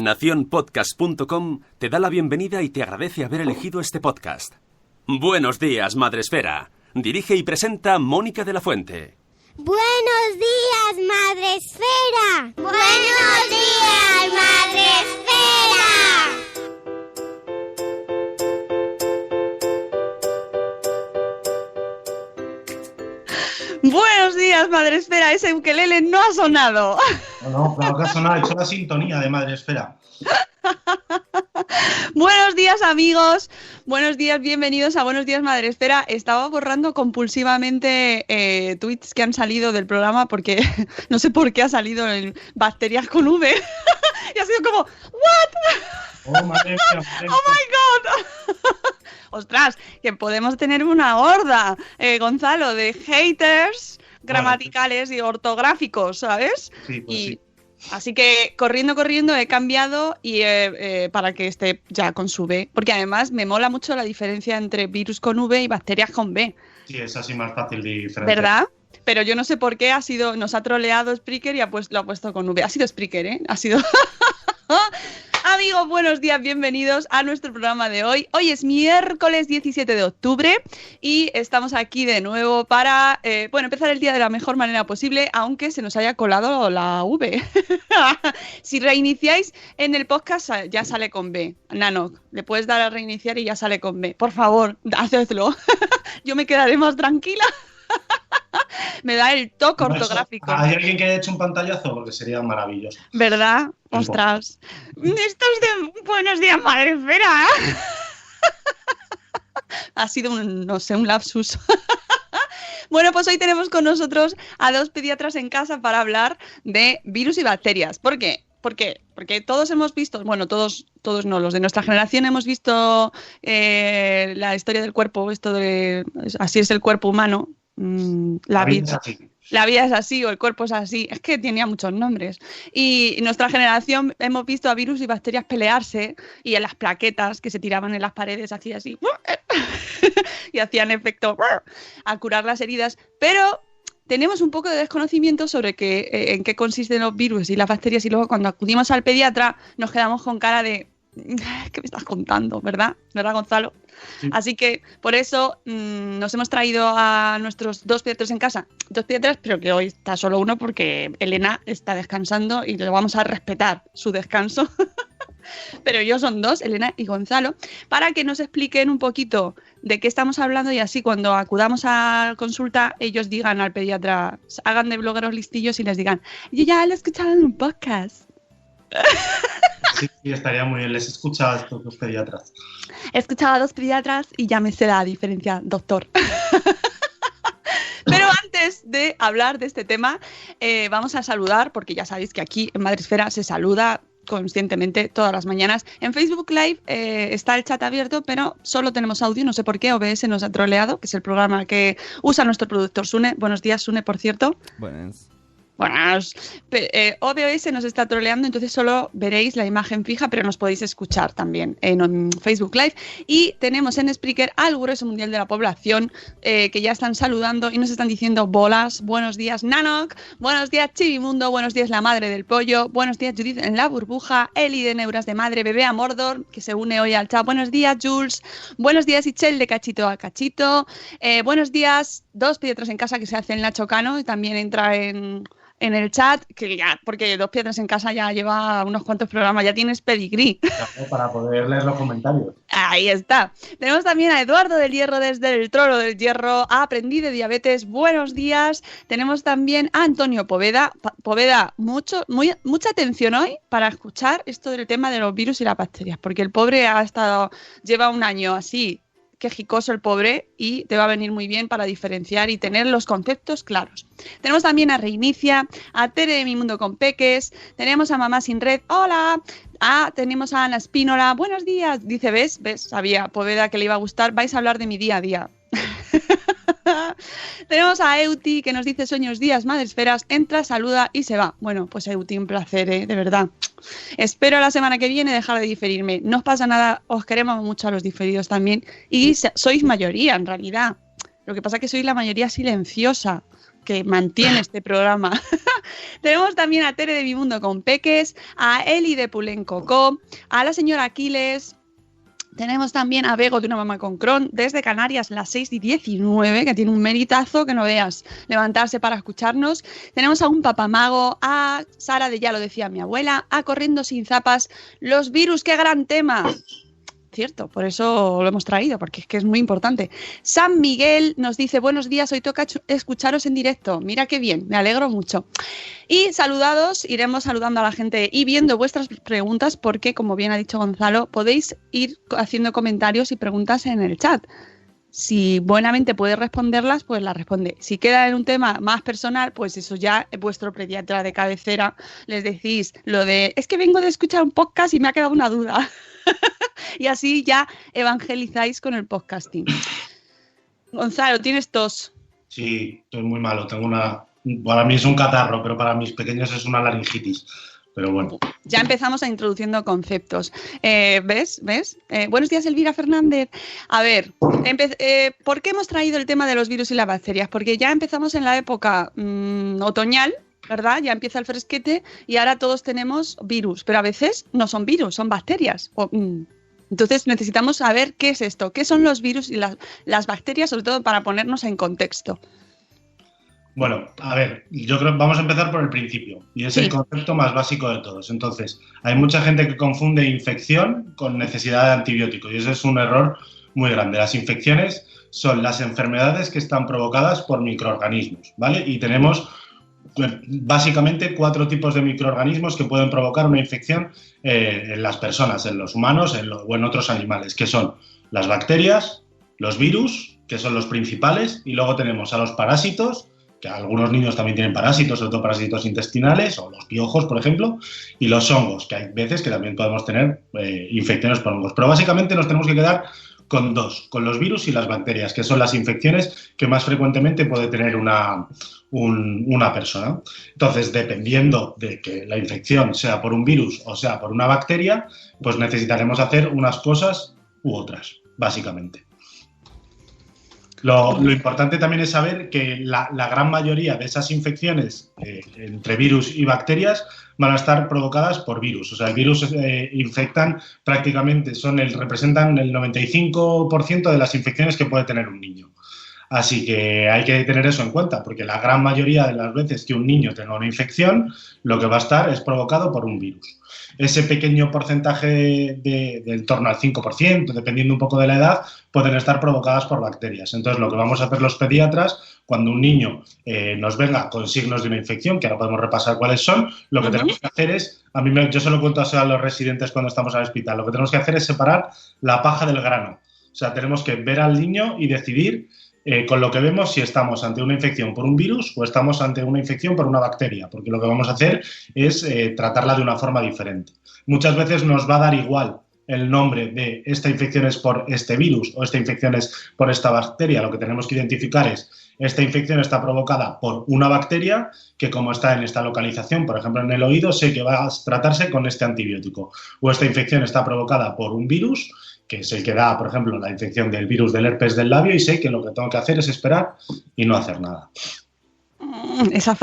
Nacionpodcast.com te da la bienvenida y te agradece haber elegido este podcast. Buenos días, Madresfera. Dirige y presenta Mónica de la Fuente. Buenos días, Madresfera. Buenos días, Madresfera. Buenos días, Madresfera. Ese ukelele no ha sonado. No, claro que ha sonado. He hecho la sintonía de Madresfera. Buenos días, amigos. Buenos días, bienvenidos a Buenos días, Madresfera. Estaba borrando compulsivamente tweets que han salido del programa porque no sé por qué ha salido en Bacterias con V. Y ha sido como, ¿what? Oh, madre mía, madre mía. ¡Oh, my God! Ostras, que podemos tener una horda, Gonzalo, de haters gramaticales y ortográficos, ¿sabes? Sí, pues sí. Así que corriendo he cambiado y para que esté ya con su B, porque además me mola mucho la diferencia entre virus con V y bacterias con B. Sí, es así más fácil de diferenciar. ¿Verdad? Pero yo no sé por qué nos ha troleado Spreaker y lo ha puesto con V. Ha sido Spreaker, ¿eh? Ha sido... Amigos, buenos días, bienvenidos a nuestro programa de hoy. Hoy es miércoles 17 de octubre y estamos aquí de nuevo para empezar el día de la mejor manera posible, aunque se nos haya colado la V. Si reiniciáis en el podcast ya sale con B. Nanok, le puedes dar a reiniciar y ya sale con B. Por favor, hacedlo. Yo me quedaré más tranquila. Me da el toque ortográfico. ¿Hay alguien que haya hecho un pantallazo? Porque sería maravilloso. ¿Verdad? Ostras. Esto es de Buenos días, Madresfera. Ha sido un lapsus. Bueno, pues hoy tenemos con nosotros a dos pediatras en casa para hablar de virus y bacterias. ¿Por qué? Porque todos hemos visto, bueno, todos no, los de nuestra generación hemos visto la historia del cuerpo, esto de así es el cuerpo humano. La vida es así o el cuerpo es así, es que tenía muchos nombres y en nuestra generación hemos visto a virus y bacterias pelearse y en las plaquetas que se tiraban en las paredes hacía así y hacían efecto a curar las heridas, pero tenemos un poco de desconocimiento sobre en qué consisten los virus y las bacterias y luego cuando acudimos al pediatra nos quedamos con cara de ¿qué me estás contando? ¿Verdad? ¿Verdad, Gonzalo? Sí. Así que por eso nos hemos traído a nuestros dos pediatras en casa. Dos pediatras, pero que hoy está solo uno porque Elena está descansando y le vamos a respetar su descanso. Pero ellos son dos, Elena y Gonzalo, para que nos expliquen un poquito de qué estamos hablando y así cuando acudamos a consulta ellos digan al pediatra, hagan de blogueros listillos y les digan, yo ya lo he escuchado en un podcast. Sí, estaría muy bien. Les he escuchado a estos dos pediatras. He escuchado a dos pediatras y ya me sé la diferencia, doctor. Pero antes de hablar de este tema, vamos a saludar, porque ya sabéis que aquí en Madresfera se saluda conscientemente todas las mañanas. En Facebook Live está el chat abierto, pero solo tenemos audio, no sé por qué, OBS nos ha troleado, que es el programa que usa nuestro productor Sune. Buenos días, Sune, por cierto. Buenas. Buenas. OBS nos está troleando, entonces solo veréis la imagen fija, pero nos podéis escuchar también en Facebook Live. Y tenemos en Spreaker al grueso mundial de la población que ya están saludando y nos están diciendo bolas. Buenos días, Nanok. Buenos días, Chivimundo. Buenos días, la madre del pollo. Buenos días, Judith en la burbuja. Eli de Neuras de Madre. Bebé a Mordor, que se une hoy al chat. Buenos días, Jules. Buenos días, Ichel de Cachito a Cachito. Buenos días, dos pediatras en casa que se hacen Nacho Cano y también entra en el chat, que ya, porque Dos Piedras en Casa ya lleva unos cuantos programas, ya tienes pedigrí. Para poder leer los comentarios. Ahí está. Tenemos también a Eduardo del Hierro desde el Trono del Hierro, a Aprendí de Diabetes, buenos días. Tenemos también a Antonio Poveda. Poveda, mucha atención hoy para escuchar esto del tema de los virus y las bacterias, porque el pobre lleva un año así, quejicoso el pobre y te va a venir muy bien para diferenciar y tener los conceptos claros. Tenemos también a Reinicia, a Tere de Mi Mundo con Peques, tenemos a Mamá Sin Red, hola, tenemos a Ana Espínola, buenos días, dice, ¿ves? Sabía Poveda que le iba a gustar, vais a hablar de mi día a día. Tenemos a Euti que nos dice sueños días, Madresferas, entra, saluda y se va. Bueno, pues Euti, un placer, de verdad. Espero la semana que viene dejar de diferirme. No os pasa nada, os queremos mucho a los diferidos también y sois mayoría en realidad. Lo que pasa es que sois la mayoría silenciosa que mantiene este programa. Tenemos también a Tere de Mi Mundo con Peques, a Eli de Pulencocó, a la señora Aquiles. Tenemos también a Bego de Una Mamá con Crohn desde Canarias, las 6:19, que tiene un meritazo que no veas levantarse para escucharnos. Tenemos a un papamago, a Sara de Ya lo decía mi abuela, a Corriendo sin zapas, los virus, qué gran tema. Cierto, por eso lo hemos traído, porque es que es muy importante. San Miguel nos dice, buenos días, hoy toca escucharos en directo. Mira qué bien, me alegro mucho. Y saludados, iremos saludando a la gente y viendo vuestras preguntas, porque como bien ha dicho Gonzalo, podéis ir haciendo comentarios y preguntas en el chat. Si buenamente puede responderlas, pues las responde. Si queda en un tema más personal, pues eso ya vuestro pediatra de cabecera les decís lo de, es que vengo de escuchar un podcast y me ha quedado una duda. Y así ya evangelizáis con el podcasting. Gonzalo, ¿tienes tos? Sí, estoy muy malo. Para mí es un catarro, pero para mis pequeños es una laringitis. Pero bueno. Ya empezamos a introduciendo conceptos. ¿Ves? Buenos días, Elvira Fernández. A ver, ¿por qué hemos traído el tema de los virus y las bacterias? Porque ya empezamos en la época otoñal, ¿verdad? Ya empieza el fresquete y ahora todos tenemos virus, pero a veces no son virus, son bacterias. Entonces necesitamos saber qué es esto, qué son los virus y las bacterias, sobre todo para ponernos en contexto. Bueno, a ver, yo creo que vamos a empezar por el principio, y es el concepto más básico de todos. Entonces, hay mucha gente que confunde infección con necesidad de antibiótico, y ese es un error muy grande. Las infecciones son las enfermedades que están provocadas por microorganismos, ¿vale? Y tenemos básicamente 4 tipos de microorganismos que pueden provocar una infección en las personas, en los humanos o en otros animales, que son las bacterias, los virus, que son los principales, y luego tenemos a los parásitos, que algunos niños también tienen parásitos, sobre todo parásitos intestinales, o los piojos, por ejemplo, y los hongos, que hay veces que también podemos tener infecciones por hongos. Pero básicamente nos tenemos que quedar con 2, con los virus y las bacterias, que son las infecciones que más frecuentemente puede tener una persona. Entonces, dependiendo de que la infección sea por un virus o sea por una bacteria, pues necesitaremos hacer unas cosas u otras, básicamente. Lo importante también es saber que la gran mayoría de esas infecciones entre virus y bacterias van a estar provocadas por virus. O sea, el virus infectan prácticamente, representan el 95% de las infecciones que puede tener un niño. Así que hay que tener eso en cuenta, porque la gran mayoría de las veces que un niño tenga una infección, lo que va a estar es provocado por un virus. Ese pequeño porcentaje del torno al 5%, dependiendo un poco de la edad, pueden estar provocadas por bacterias. Entonces, lo que vamos a hacer los pediatras, cuando un niño nos venga con signos de una infección, que ahora podemos repasar cuáles son, lo que tenemos que hacer es, yo se lo cuento a los residentes cuando estamos al hospital, lo que tenemos que hacer es separar la paja del grano. O sea, tenemos que ver al niño y decidir con lo que vemos si estamos ante una infección por un virus o estamos ante una infección por una bacteria, porque lo que vamos a hacer es tratarla de una forma diferente. Muchas veces nos va a dar igual el nombre de esta infección es por este virus o esta infección es por esta bacteria. Lo que tenemos que identificar es esta infección está provocada por una bacteria que, como está en esta localización, por ejemplo en el oído, sé que va a tratarse con este antibiótico. O esta infección está provocada por un virus, que es el que da, por ejemplo, la infección del virus del herpes del labio, y sé que lo que tengo que hacer es esperar y no hacer nada.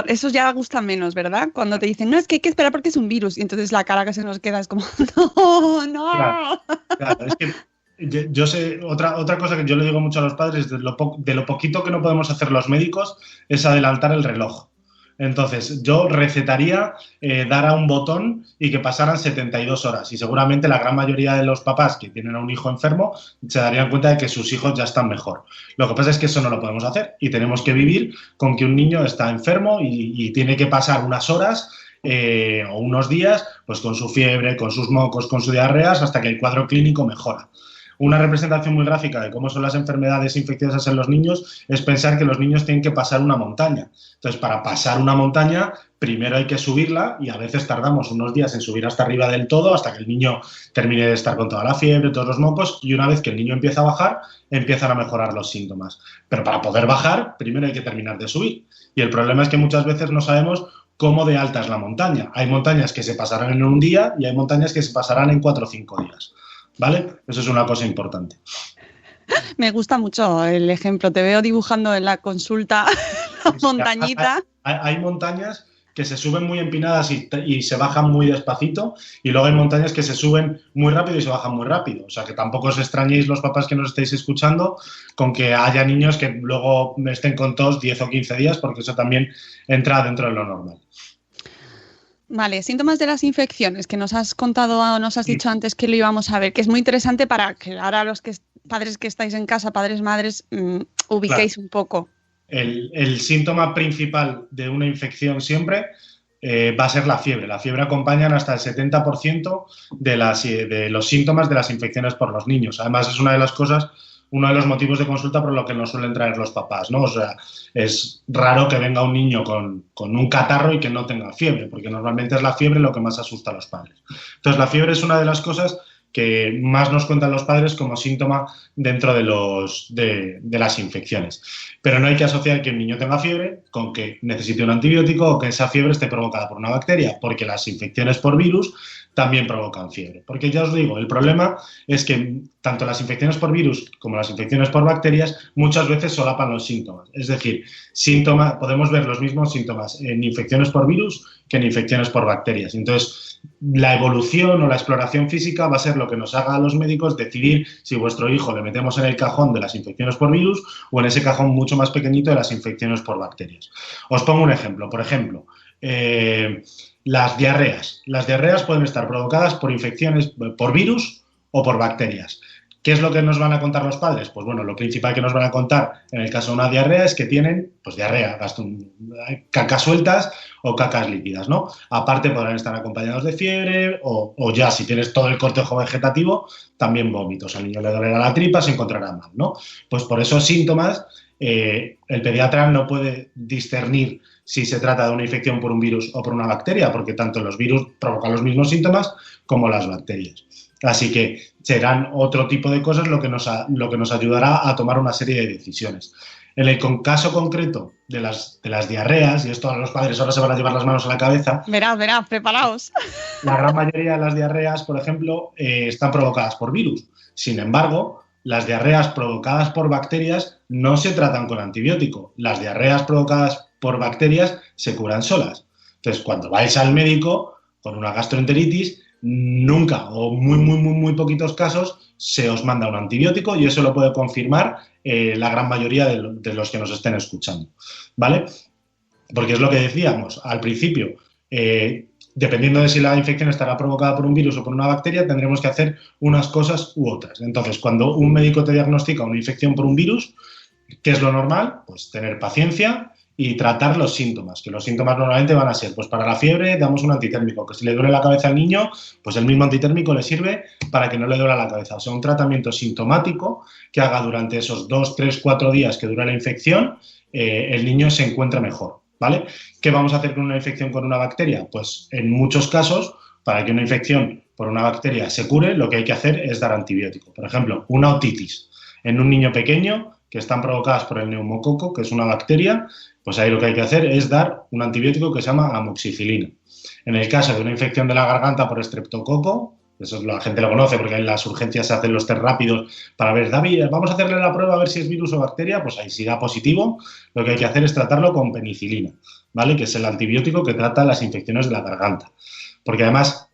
Eso ya gusta menos, ¿verdad? Cuando te dicen, no, es que hay que esperar porque es un virus, y entonces la cara que se nos queda es como, no. Claro, es que yo sé, otra cosa que yo le digo mucho a los padres, de lo poquito que no podemos hacer los médicos, es adelantar el reloj. Entonces, yo recetaría dar a un botón y que pasaran 72 horas. Y seguramente la gran mayoría de los papás que tienen a un hijo enfermo se darían cuenta de que sus hijos ya están mejor. Lo que pasa es que eso no lo podemos hacer y tenemos que vivir con que un niño está enfermo y tiene que pasar unas horas o unos días pues con su fiebre, con sus mocos, con sus diarreas, hasta que el cuadro clínico mejora. Una representación muy gráfica de cómo son las enfermedades infecciosas en los niños es pensar que los niños tienen que pasar una montaña. Entonces, para pasar una montaña, primero hay que subirla y a veces tardamos unos días en subir hasta arriba del todo, hasta que el niño termine de estar con toda la fiebre, todos los mocos, y una vez que el niño empieza a bajar, empiezan a mejorar los síntomas. Pero para poder bajar, primero hay que terminar de subir. Y el problema es que muchas veces no sabemos cómo de alta es la montaña. Hay montañas que se pasarán en un día y hay montañas que se pasarán en 4 o 5 días. ¿Vale? Eso es una cosa importante. Me gusta mucho el ejemplo. Te veo dibujando en la consulta la montañita. Hay montañas que se suben muy empinadas y se bajan muy despacito, y luego hay montañas que se suben muy rápido y se bajan muy rápido. O sea, que tampoco os extrañéis los papás que nos estáis escuchando con que haya niños que luego estén con tos 10 o 15 días, porque eso también entra dentro de lo normal. Vale, síntomas de las infecciones que nos has contado, nos has dicho antes que lo íbamos a ver, que es muy interesante para que ahora los padres que estáis en casa, padres, madres, ubiquéis un poco. El síntoma principal de una infección siempre va a ser la fiebre. La fiebre acompaña hasta el 70% de los síntomas de las infecciones por los niños. Además, es uno de los motivos de consulta por lo que nos suelen traer los papás, ¿no? O sea, es raro que venga un niño con un catarro y que no tenga fiebre, porque normalmente es la fiebre lo que más asusta a los padres. Entonces, la fiebre es una de las cosas que más nos cuentan los padres como síntoma dentro de las infecciones. Pero no hay que asociar que el niño tenga fiebre con que necesite un antibiótico o que esa fiebre esté provocada por una bacteria, porque las infecciones por virus también provocan fiebre. Porque ya os digo, el problema es que tanto las infecciones por virus como las infecciones por bacterias muchas veces solapan los síntomas. Es decir, podemos ver los mismos síntomas en infecciones por virus que en infecciones por bacterias. Entonces, la evolución o la exploración física va a ser lo que nos haga a los médicos decidir si vuestro hijo le metemos en el cajón de las infecciones por virus o en ese cajón mucho más pequeñito de las infecciones por bacterias. Os pongo un ejemplo. Por ejemplo, las diarreas. Las diarreas pueden estar provocadas por infecciones por virus o por bacterias. ¿Qué es lo que nos van a contar los padres? Pues bueno, lo principal que nos van a contar en el caso de una diarrea es que tienen, pues diarrea, cacas sueltas o cacas líquidas, ¿no? Aparte podrán estar acompañados de fiebre o ya si tienes todo el cortejo vegetativo, también vómitos. Al niño le dolerá la tripa, se encontrará mal, ¿no? Pues por esos síntomas el pediatra no puede discernir si se trata de una infección por un virus o por una bacteria, porque tanto los virus provocan los mismos síntomas como las bacterias. Así que serán otro tipo de cosas lo que nos ayudará a tomar una serie de decisiones. En el caso concreto de las diarreas, y esto a los padres ahora se van a llevar las manos a la cabeza. Verás, preparaos. La gran mayoría de las diarreas, por ejemplo, están provocadas por virus. Sin embargo, las diarreas provocadas por bacterias no se tratan con antibiótico. Las diarreas provocadas por bacterias se curan solas. Entonces, cuando vais al médico con una gastroenteritis, nunca o muy poquitos casos se os manda un antibiótico y eso lo puede confirmar la gran mayoría de los que nos estén escuchando, ¿vale? Porque es lo que decíamos al principio, dependiendo de si la infección estará provocada por un virus o por una bacteria, tendremos que hacer unas cosas u otras. Entonces, cuando un médico te diagnostica una infección por un virus, ¿qué es lo normal? Pues tener paciencia y tratar los síntomas, que los síntomas normalmente van a ser, pues para la fiebre damos un antitérmico, que si le duele la cabeza al niño, pues el mismo antitérmico le sirve para que no le duela la cabeza. O sea, un tratamiento sintomático que haga durante esos 2, 3, 4 días que dura la infección, el niño se encuentra mejor, ¿vale? ¿Qué vamos a hacer con una infección con una bacteria? Pues en muchos casos, para que una infección por una bacteria se cure, lo que hay que hacer es dar antibiótico. Por ejemplo, una otitis en un niño pequeño que están provocadas por el neumococo, que es una bacteria, pues ahí lo que hay que hacer es dar un antibiótico que se llama amoxicilina. En el caso de una infección de la garganta por estreptococo, eso la gente lo conoce porque en las urgencias se hacen los test rápidos para ver, David, vamos a hacerle la prueba a ver si es virus o bacteria, pues ahí si da positivo, lo que hay que hacer es tratarlo con penicilina, ¿vale? Que es el antibiótico que trata las infecciones de la garganta. Porque además,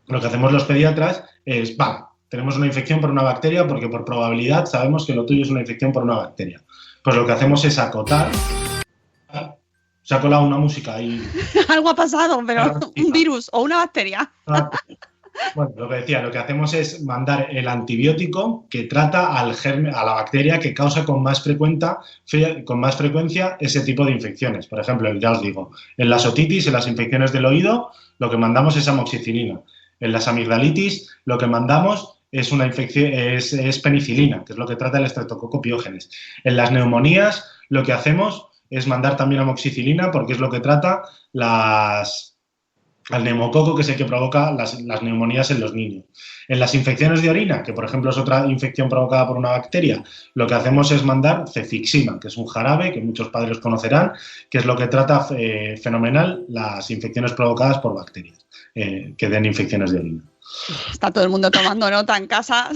lo que hacemos los pediatras es, vale, tenemos una infección por una bacteria porque por probabilidad sabemos que lo tuyo es una infección por una bacteria. Pues lo que hacemos es acotar. Se ha colado una música ahí. Algo ha pasado, pero un virus o una bacteria. Bueno, lo que decía, lo que hacemos es mandar el antibiótico que trata al germen, a la bacteria que causa con más frecuencia ese tipo de infecciones. Por ejemplo, ya os digo, en las otitis, en las infecciones del oído, lo que mandamos es amoxicilina. En las amigdalitis, lo que mandamos es una infección, es penicilina, que es lo que trata el Streptococcus pyogenes. En las neumonías, lo que hacemos es mandar también amoxicilina porque es lo que trata al neumococo, que es el que provoca las neumonías en los niños. En las infecciones de orina, que por ejemplo es otra infección provocada por una bacteria, lo que hacemos es mandar cefixima, que es un jarabe que muchos padres conocerán, que es lo que trata fenomenal las infecciones provocadas por bacterias, que den infecciones de orina. Está todo el mundo tomando nota en casa.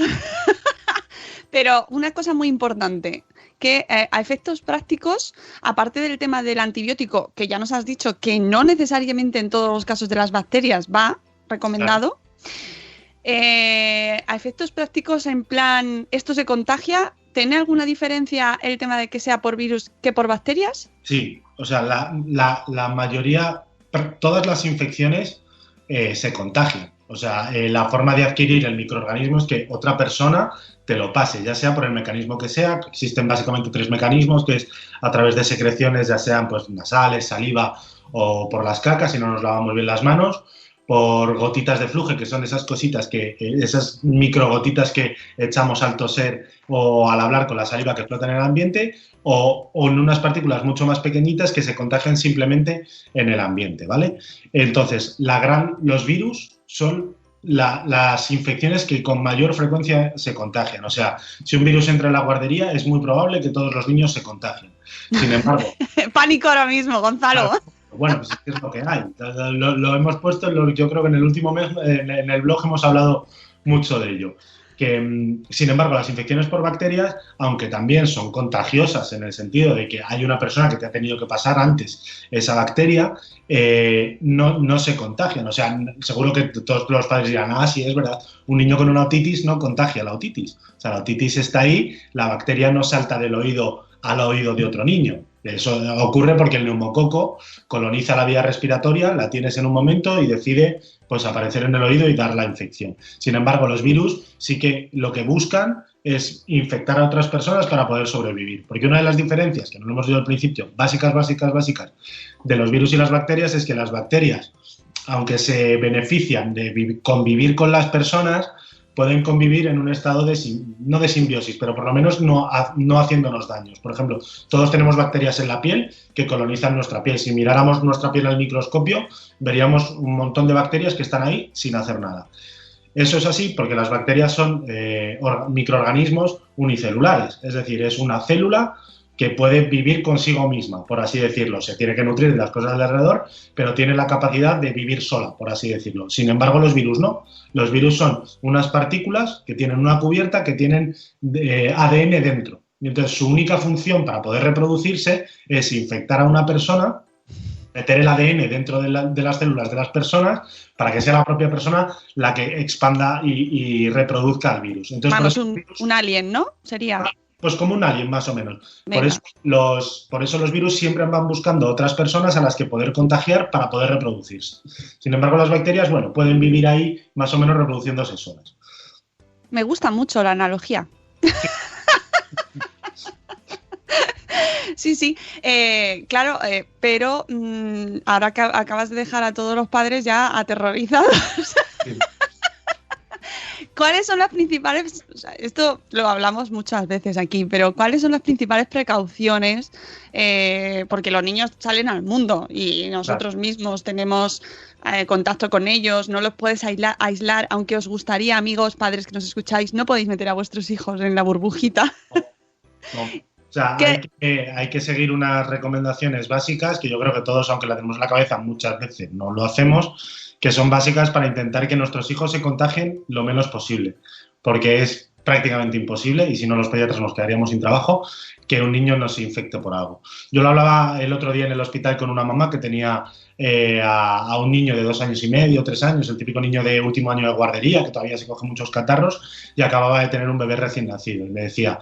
Pero una cosa muy importante, que a efectos prácticos, aparte del tema del antibiótico, que ya nos has dicho que no necesariamente en todos los casos de las bacterias va recomendado, a efectos prácticos, en plan, ¿esto se contagia? ¿Tiene alguna diferencia el tema de que sea por virus que por bacterias? Sí, o sea, la mayoría, todas las infecciones se contagian. O sea, la forma de adquirir el microorganismo es que otra persona te lo pase, ya sea por el mecanismo que sea. Existen básicamente 3 mecanismos, que es a través de secreciones, ya sean pues nasales, saliva o por las cacas, si no nos lavamos bien las manos, por gotitas de flujo, que son esas cositas esas microgotitas que echamos al toser o al hablar con la saliva que flota en el ambiente, o en unas partículas mucho más pequeñitas que se contagian simplemente en el ambiente, ¿vale? Entonces, los virus son las infecciones que con mayor frecuencia se contagian. O sea, si un virus entra en la guardería, es muy probable que todos los niños se contagien. Sin embargo... Pánico ahora mismo, Gonzalo. Claro, bueno, pues es lo que hay. Lo hemos puesto, yo creo que en el último mes en el blog hemos hablado mucho de ello. Que, sin embargo, las infecciones por bacterias, aunque también son contagiosas en el sentido de que hay una persona que te ha tenido que pasar antes esa bacteria, no se contagian. O sea, seguro que todos los padres dirán, sí, es verdad, un niño con una otitis no contagia la otitis. O sea, la otitis está ahí, la bacteria no salta del oído al oído de otro niño. Eso ocurre porque el neumococo coloniza la vía respiratoria, la tienes en un momento y decide pues aparecer en el oído y dar la infección. Sin embargo, los virus sí que lo que buscan es infectar a otras personas para poder sobrevivir. Porque una de las diferencias, que no lo hemos dicho al principio, básicas, de los virus y las bacterias es que las bacterias, aunque se benefician de convivir con las personas, pueden convivir en un estado no de simbiosis, pero por lo menos no haciéndonos daños. Por ejemplo, todos tenemos bacterias en la piel que colonizan nuestra piel. Si miráramos nuestra piel al microscopio, veríamos un montón de bacterias que están ahí sin hacer nada. Eso es así porque las bacterias son microorganismos unicelulares, es decir, es una célula que puede vivir consigo misma, por así decirlo. Se tiene que nutrir de las cosas de alrededor, pero tiene la capacidad de vivir sola, por así decirlo. Sin embargo, los virus no. Los virus son unas partículas que tienen una cubierta que tienen ADN dentro. Y entonces, su única función para poder reproducirse es infectar a una persona, meter el ADN dentro de las células de las personas para que sea la propia persona la que expanda y reproduzca el virus. Entonces, vamos, un alien, ¿no? Sería... Pues como un alien, más o menos. Por eso los virus siempre van buscando otras personas a las que poder contagiar para poder reproducirse. Sin embargo, las bacterias, pueden vivir ahí más o menos reproduciéndose solas. Me gusta mucho la analogía. Sí, claro, pero ahora que acabas de dejar a todos los padres ya aterrorizados. Sí. ¿Cuáles son las principales, esto lo hablamos muchas veces aquí, pero cuáles son las principales precauciones? Porque los niños salen al mundo y nosotros mismos tenemos contacto con ellos, no los puedes aislar, aunque os gustaría, amigos, padres que nos escucháis, no podéis meter a vuestros hijos en la burbujita. No. O sea, hay que seguir unas recomendaciones básicas que yo creo que todos, aunque la tenemos en la cabeza, muchas veces no lo hacemos, que son básicas para intentar que nuestros hijos se contagien lo menos posible, porque es prácticamente imposible, y si no los pediatras nos quedaríamos sin trabajo, que un niño no se infecte por algo. Yo lo hablaba el otro día en el hospital con una mamá que tenía a un niño de 2 años y medio, 3 años, el típico niño de último año de guardería, que todavía se coge muchos catarros, y acababa de tener un bebé recién nacido. Y me decía,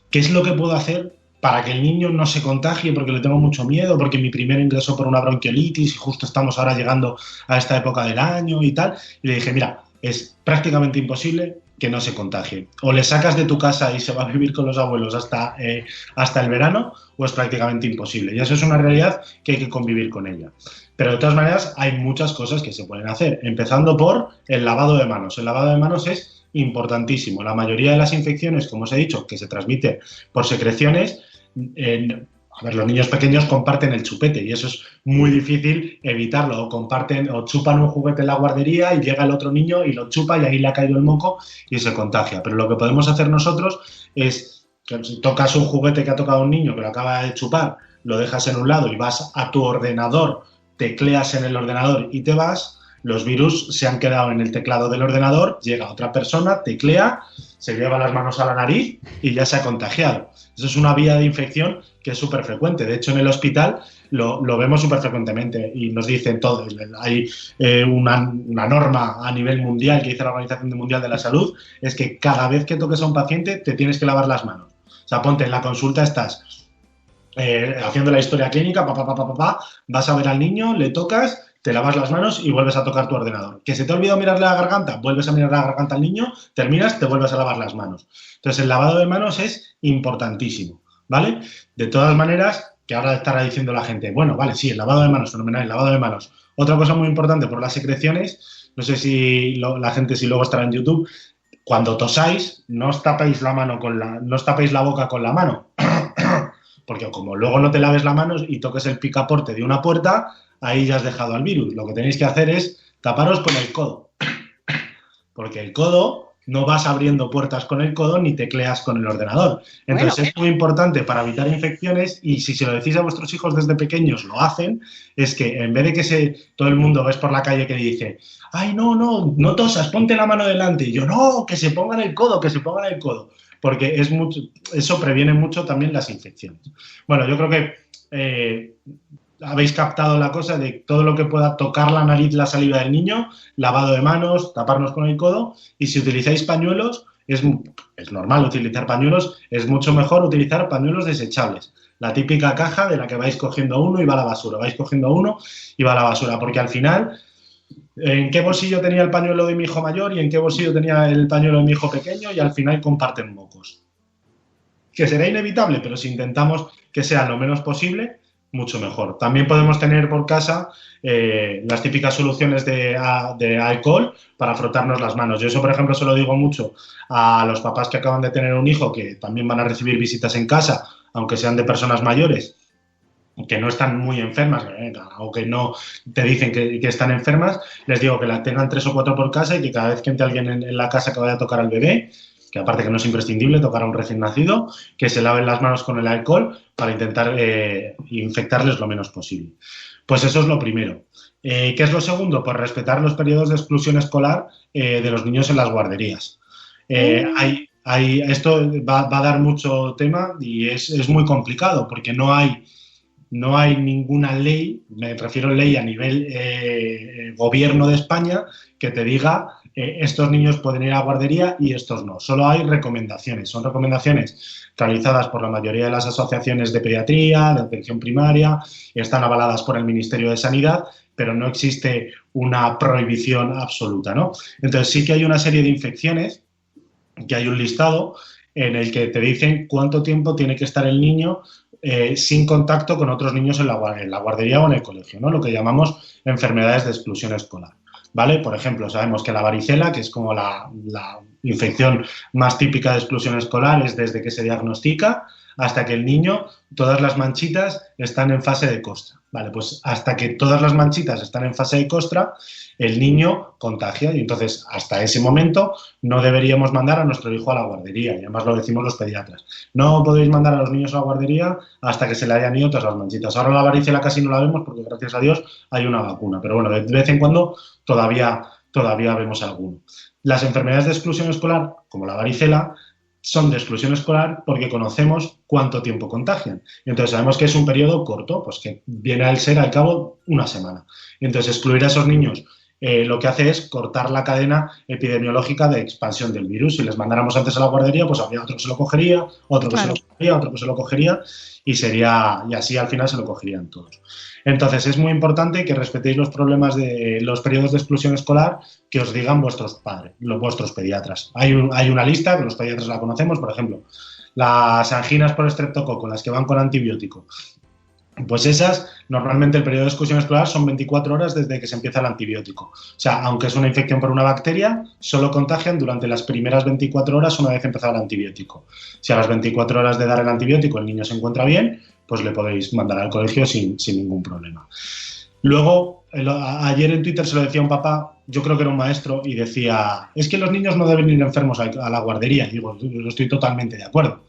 ¿qué es lo que puedo hacer para que el niño no se contagie? Porque le tengo mucho miedo, porque mi primer ingreso por una bronquiolitis y justo estamos ahora llegando a esta época del año y tal. Y le dije, mira, es prácticamente imposible que no se contagie. O le sacas de tu casa y se va a vivir con los abuelos hasta el verano, o es prácticamente imposible. Y eso es una realidad que hay que convivir con ella. Pero de todas maneras hay muchas cosas que se pueden hacer, empezando por el lavado de manos. El lavado de manos es importantísimo. La mayoría de las infecciones, como os he dicho, que se transmiten por secreciones, los niños pequeños comparten el chupete y eso es muy difícil evitarlo. O chupan un juguete en la guardería y llega el otro niño y lo chupa y ahí le ha caído el moco y se contagia. Pero lo que podemos hacer nosotros es que si tocas un juguete que ha tocado un niño que lo acaba de chupar, lo dejas en un lado y vas a tu ordenador, tecleas en el ordenador y te vas. Los virus se han quedado en el teclado del ordenador, llega otra persona, teclea, se lleva las manos a la nariz y ya se ha contagiado. Eso es una vía de infección que es súper frecuente. De hecho, en el hospital lo vemos súper frecuentemente y nos dicen todo. Hay una norma a nivel mundial que dice la Organización Mundial de la Salud, es que cada vez que toques a un paciente te tienes que lavar las manos. O sea, ponte en la consulta, estás haciendo la historia clínica, vas a ver al niño, le tocas, te lavas las manos y vuelves a tocar tu ordenador. ¿Que se te ha olvidado mirarle la garganta? Vuelves a mirar la garganta al niño, terminas, te vuelves a lavar las manos. Entonces, el lavado de manos es importantísimo, ¿vale? De todas maneras, que ahora estará diciendo la gente, bueno, vale, sí, el lavado de manos, fenomenal, el lavado de manos. Otra cosa muy importante por las secreciones, no sé si la gente, si luego estará en YouTube, cuando tosáis, no os tapéis la boca con la mano, porque como luego no te laves la mano y toques el picaporte de una puerta, ahí ya has dejado al virus. Lo que tenéis que hacer es taparos con el codo, porque el codo no vas abriendo puertas con el codo ni tecleas con el ordenador. Entonces es muy importante para evitar infecciones, y si se lo decís a vuestros hijos desde pequeños lo hacen, es que en vez de que todo el mundo ves por la calle que dice, ay, no tosas, ponte la mano delante, y yo, no, que se pongan el codo, porque eso previene mucho también las infecciones. Bueno, yo creo que habéis captado la cosa de todo lo que pueda tocar la nariz, la saliva del niño, lavado de manos, taparnos con el codo, y si utilizáis pañuelos, es normal utilizar pañuelos, es mucho mejor utilizar pañuelos desechables. La típica caja de la que vais cogiendo uno y va a la basura, porque al final, ¿en qué bolsillo tenía el pañuelo de mi hijo mayor y en qué bolsillo tenía el pañuelo de mi hijo pequeño? Y al final comparten mocos. Que será inevitable, pero si intentamos que sea lo menos posible, mucho mejor. También podemos tener por casa las típicas soluciones de alcohol para frotarnos las manos. Yo eso, por ejemplo, se lo digo mucho a los papás que acaban de tener un hijo, que también van a recibir visitas en casa, aunque sean de personas mayores, que no están muy enfermas, o que no te dicen que están enfermas. Les digo que la tengan 3 o 4 por casa y que cada vez que entre alguien en la casa que vaya a tocar al bebé, que aparte que no es imprescindible tocar a un recién nacido, que se laven las manos con el alcohol para intentar infectarles lo menos posible. Pues eso es lo primero. ¿Qué es lo segundo? Pues respetar los periodos de exclusión escolar de los niños en las guarderías. Esto va a dar mucho tema y es muy complicado porque no hay ninguna ley, me refiero a ley a nivel gobierno de España, que te diga estos niños pueden ir a guardería y estos no. Solo hay recomendaciones. Son recomendaciones realizadas por la mayoría de las asociaciones de pediatría, de atención primaria, y están avaladas por el Ministerio de Sanidad, pero no existe una prohibición absoluta, ¿no? Entonces sí que hay una serie de infecciones, que hay un listado en el que te dicen cuánto tiempo tiene que estar el niño sin contacto con otros niños en la guardería o en el colegio, ¿no? Lo que llamamos enfermedades de exclusión escolar, ¿vale? Por ejemplo, sabemos que la varicela, que es como la infección más típica de exclusión escolar, es desde que se diagnostica hasta que el niño, todas las manchitas están en fase de costra, ¿vale? Pues hasta que todas las manchitas están en fase de costra, el niño contagia y entonces hasta ese momento no deberíamos mandar a nuestro hijo a la guardería, y además lo decimos los pediatras. No podéis mandar a los niños a la guardería hasta que se le hayan ido todas las manchitas. Ahora la varicela casi no la vemos porque gracias a Dios hay una vacuna, pero bueno, de vez en cuando todavía vemos alguno. Las enfermedades de exclusión escolar, como la varicela, son de exclusión escolar porque conocemos cuánto tiempo contagian. Entonces sabemos que es un periodo corto, pues que viene al ser al cabo una semana. Entonces excluir a esos niños lo que hace es cortar la cadena epidemiológica de expansión del virus. Si les mandáramos antes a la guardería, pues habría otro que se lo cogería, otro que se lo cogería, otro que se lo cogería, y así al final se lo cogerían todos. Entonces es muy importante que respetéis los problemas de los periodos de exclusión escolar que os digan vuestros padres, vuestros pediatras. Hay una lista, que los pediatras la conocemos, por ejemplo, las anginas por estreptococo, las que van con antibiótico. Pues esas, normalmente el periodo de exclusión escolar son 24 horas desde que se empieza el antibiótico. O sea, aunque es una infección por una bacteria, solo contagian durante las primeras 24 horas una vez empezado el antibiótico. Si a las 24 horas de dar el antibiótico el niño se encuentra bien, pues le podéis mandar al colegio sin ningún problema. Luego, ayer en Twitter se lo decía un papá, yo creo que era un maestro, y decía, es que los niños no deben ir enfermos a la guardería. Y digo, yo estoy totalmente de acuerdo.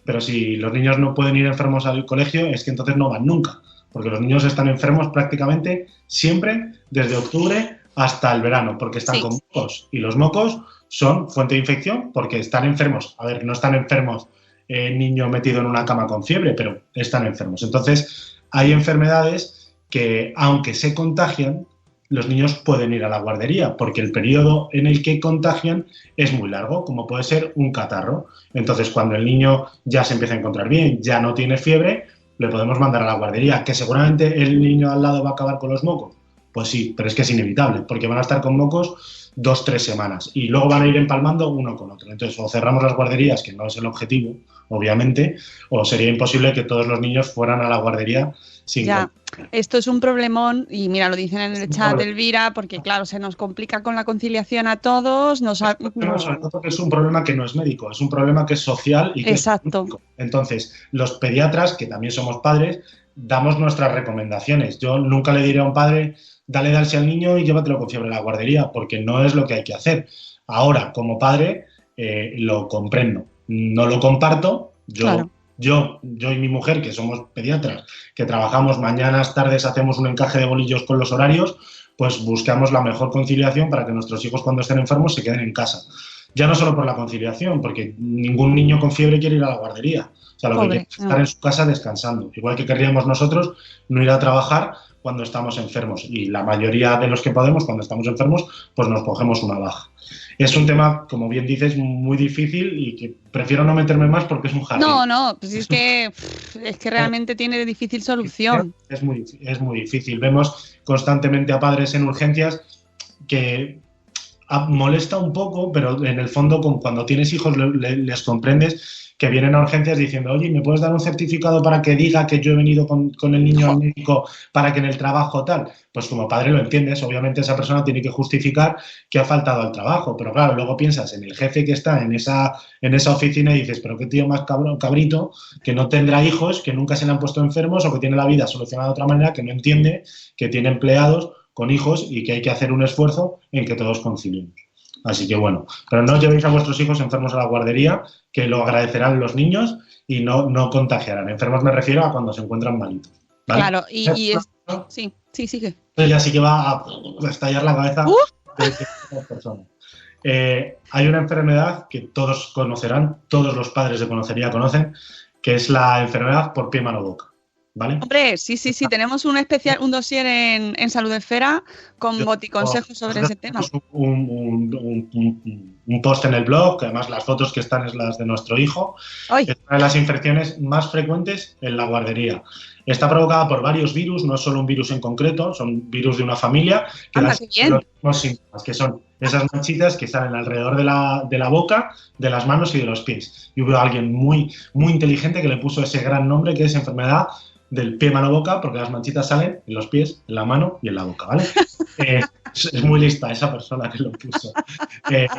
Pero si los niños no pueden ir enfermos al colegio, es que entonces no van nunca, porque los niños están enfermos prácticamente siempre desde octubre hasta el verano, porque están con mocos. Y los mocos son fuente de infección porque están enfermos. A ver, no están enfermos niño metido en una cama con fiebre, pero están enfermos. Entonces, hay enfermedades que, aunque se contagian, los niños pueden ir a la guardería, porque el periodo en el que contagian es muy largo, como puede ser un catarro. Entonces, cuando el niño ya se empieza a encontrar bien, ya no tiene fiebre, le podemos mandar a la guardería. ¿Que seguramente el niño al lado va a acabar con los mocos? Pues sí, pero es que es inevitable, porque van a estar con mocos 2-3 semanas y luego van a ir empalmando uno con otro. Entonces, o cerramos las guarderías, que no es el objetivo, obviamente, o sería imposible que todos los niños fueran a la guardería sin... Ya, esto es un problemón y mira, lo dicen en el chat de Elvira, porque claro, se nos complica con la conciliación a todos. Sobre todo que es un problema que no es médico, es un problema que es social y que Exacto. es político. Entonces, los pediatras, que también somos padres, damos nuestras recomendaciones. Yo nunca le diré a un padre, dale Dalsi al niño y llévatelo con fiebre a la guardería, porque no es lo que hay que hacer. Ahora, como padre, lo comprendo. No lo comparto. Yo y mi mujer, que somos pediatras, que trabajamos mañanas, tardes, hacemos un encaje de bolillos con los horarios, pues buscamos la mejor conciliación para que nuestros hijos cuando estén enfermos se queden en casa. Ya no solo por la conciliación, porque ningún niño con fiebre quiere ir a la guardería. O sea, lo que quiere es estar en su casa descansando. Igual que querríamos nosotros no ir a trabajar cuando estamos enfermos. Y la mayoría de los que podemos, cuando estamos enfermos, pues nos cogemos una baja. Es un tema, como bien dices, muy difícil y que prefiero no meterme más porque es un jardín. No, pues es que realmente tiene difícil solución. Es muy difícil. Vemos constantemente a padres en urgencias que molesta un poco, pero en el fondo cuando tienes hijos les comprendes, que vienen a urgencias diciendo, oye, ¿me puedes dar un certificado para que diga que yo he venido con el niño al médico para que en el trabajo tal? Pues como padre lo entiendes, obviamente esa persona tiene que justificar que ha faltado al trabajo, pero claro, luego piensas en el jefe que está en esa oficina y dices, pero qué tío más cabrito, que no tendrá hijos, que nunca se le han puesto enfermos o que tiene la vida solucionada de otra manera, que no entiende que tiene empleados con hijos y que hay que hacer un esfuerzo en que todos conciliemos. Así que bueno, pero no llevéis a vuestros hijos enfermos a la guardería, que lo agradecerán los niños y no contagiarán. Enfermos me refiero a cuando se encuentran malitos, ¿vale? Claro, sí, sigue. Ya sí que va a estallar la cabeza de las personas. Hay una enfermedad que todos conocerán, todos los padres de conocería conocen, que es la enfermedad por pie, mano, boca. ¿Vale? Hombre, sí, tenemos un dossier en Salud Esfera con boticonsejos sobre ese tema. Un post en el blog, que además las fotos que están es las de nuestro hijo. ¡Ay! Es una de las infecciones más frecuentes en la guardería. Está provocada por varios virus, no es solo un virus en concreto, son virus de una familia que los mismos síntomas, que son esas manchitas que salen alrededor de la boca, de las manos y de los pies. Y hubo alguien muy, muy inteligente que le puso ese gran nombre que es enfermedad del pie, mano, boca, porque las manchitas salen en los pies, en la mano y en la boca, ¿vale? Es muy lista esa persona que lo puso.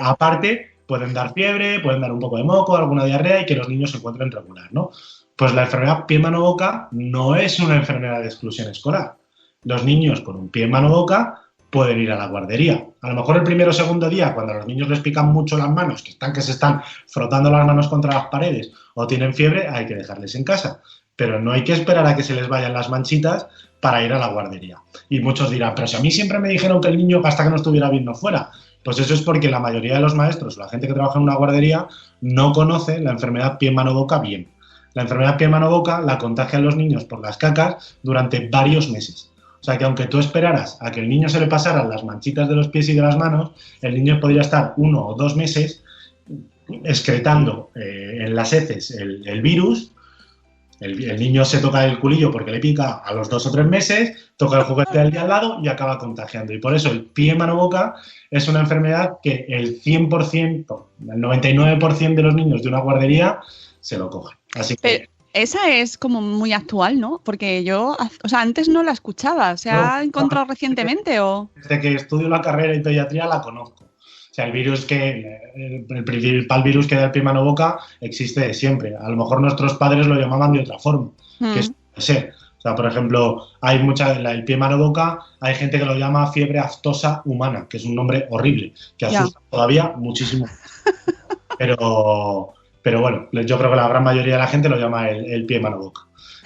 Aparte, pueden dar fiebre, pueden dar un poco de moco, alguna diarrea y que los niños se encuentren regular, ¿no? Pues la enfermedad pie, mano, boca no es una enfermedad de exclusión escolar. Los niños con un pie, mano, boca pueden ir a la guardería. A lo mejor el primero o segundo día, cuando a los niños les pican mucho las manos, que se están frotando las manos contra las paredes o tienen fiebre, hay que dejarles en casa. Pero no hay que esperar a que se les vayan las manchitas para ir a la guardería. Y muchos dirán, pero si a mí siempre me dijeron que el niño hasta que no estuviera bien no fuera. Pues eso es porque la mayoría de los maestros o la gente que trabaja en una guardería no conoce la enfermedad pie, mano, boca bien. La enfermedad pie, mano, boca la contagian los niños por las cacas durante varios meses. O sea que aunque tú esperaras a que el niño se le pasaran las manchitas de los pies y de las manos, el niño podría estar 1 o 2 meses excretando en las heces el virus. El niño se toca el culillo porque le pica a los 2 o 3 meses, toca el juguete del de al lado y acaba contagiando. Y por eso el pie, mano, boca es una enfermedad que el 100%, el 99% de los niños de una guardería se lo cogen. Así que... Esa es como muy actual, ¿no? Porque yo, antes no la escuchaba. ¿Se ha encontrado recientemente o...? Desde que estudio la carrera en pediatría la conozco. O sea, el principal virus que da el pie, mano, boca existe de siempre. A lo mejor nuestros padres lo llamaban de otra forma, que eso puede ser. O sea, por ejemplo, hay el pie, mano, boca, hay gente que lo llama fiebre aftosa humana, que es un nombre horrible, que asusta todavía muchísimo. Pero bueno, yo creo que la gran mayoría de la gente lo llama el pie, mano, boca.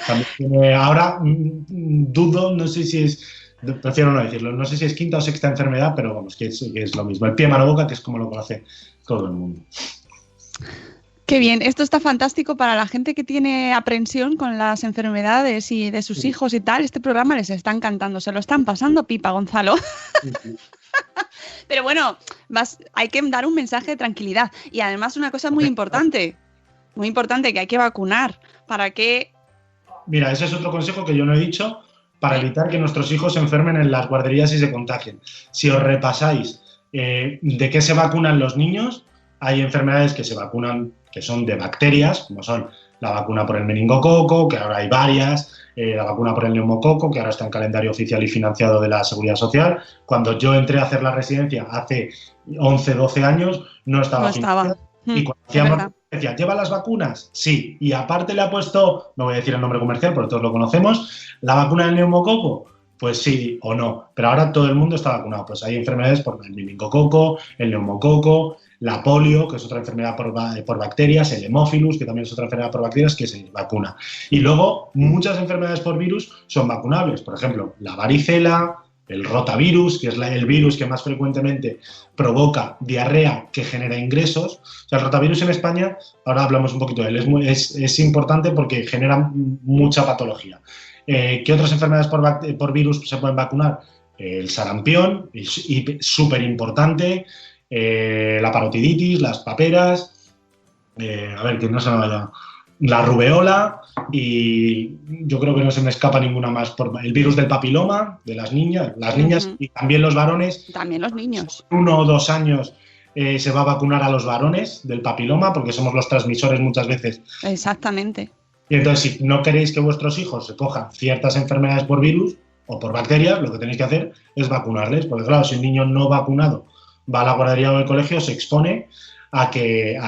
También, ahora dudo, no sé si es Prefiero no decirlo. No sé si es quinta o sexta enfermedad, pero vamos, que es lo mismo. El pie, mano, boca, que es como lo conoce todo el mundo. Qué bien, esto está fantástico para la gente que tiene aprensión con las enfermedades y de sus hijos y tal. Este programa les está encantando, se lo están pasando pipa, Gonzalo. Pero bueno, hay que dar un mensaje de tranquilidad. Y además una cosa muy importante, que hay que vacunar. ¿Para qué? Mira, ese es otro consejo que yo no he dicho para evitar que nuestros hijos se enfermen en las guarderías y se contagien. Si os repasáis de qué se vacunan los niños, hay enfermedades que se vacunan que son de bacterias, como son la vacuna por el meningococo, que ahora hay varias, la vacuna por el neumococo, que ahora está en calendario oficial y financiado de la Seguridad Social. Cuando yo entré a hacer la residencia hace 11, 12 años, no estaba. Y cuando hacíamos, decía, ¿lleva las vacunas? Sí. Y aparte le ha puesto, no voy a decir el nombre comercial porque todos lo conocemos, la vacuna del neumococo. Pues sí o no. Pero ahora todo el mundo está vacunado. Pues hay enfermedades por el meningococo, el neumococo, la polio, que es otra enfermedad por bacterias, el hemófilus, que también es otra enfermedad por bacterias que se vacuna. Y luego muchas enfermedades por virus son vacunables. Por ejemplo, la varicela, el rotavirus, que es el virus que más frecuentemente provoca diarrea que genera ingresos. O sea, el rotavirus en España, ahora hablamos un poquito de él, es importante porque genera mucha patología. ¿Qué otras enfermedades por virus se pueden vacunar? El sarampión, y súper importante, la parotiditis, las paperas, a ver, que no se me vaya, la rubeola, y yo creo que no se me escapa ninguna más, el virus del papiloma, de las niñas y también los varones. También los niños. 1 o 2 años se va a vacunar a los varones del papiloma, porque somos los transmisores muchas veces. Exactamente. Y entonces, si no queréis que vuestros hijos se cojan ciertas enfermedades por virus o por bacterias, lo que tenéis que hacer es vacunarles, porque claro, si un niño no vacunado va a la guardería o al colegio, se expone a que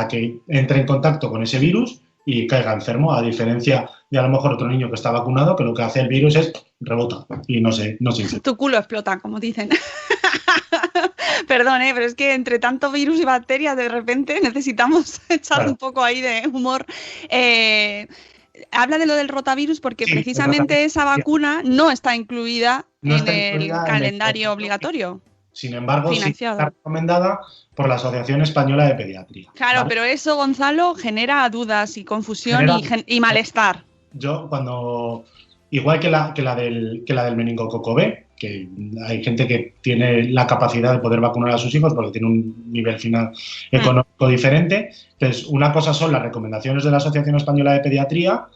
entre en contacto con ese virus y caiga enfermo, a diferencia de a lo mejor otro niño que está vacunado, que lo que hace el virus es rebota y no se infecta. Tu culo explota, como dicen. Perdón, pero es que entre tanto virus y bacterias de repente necesitamos echar un poco ahí de humor. Habla de lo del rotavirus porque sí, precisamente esa vacuna no está incluida en el calendario obligatorio. Sin embargo, sí está recomendada por la Asociación Española de Pediatría. Claro, ¿vale? Pero eso, Gonzalo, genera dudas y confusión y malestar. Yo igual que la del meningococo B, que hay gente que tiene la capacidad de poder vacunar a sus hijos porque tiene un nivel final económico diferente. Entonces, una cosa son las recomendaciones de la Asociación Española de Pediatría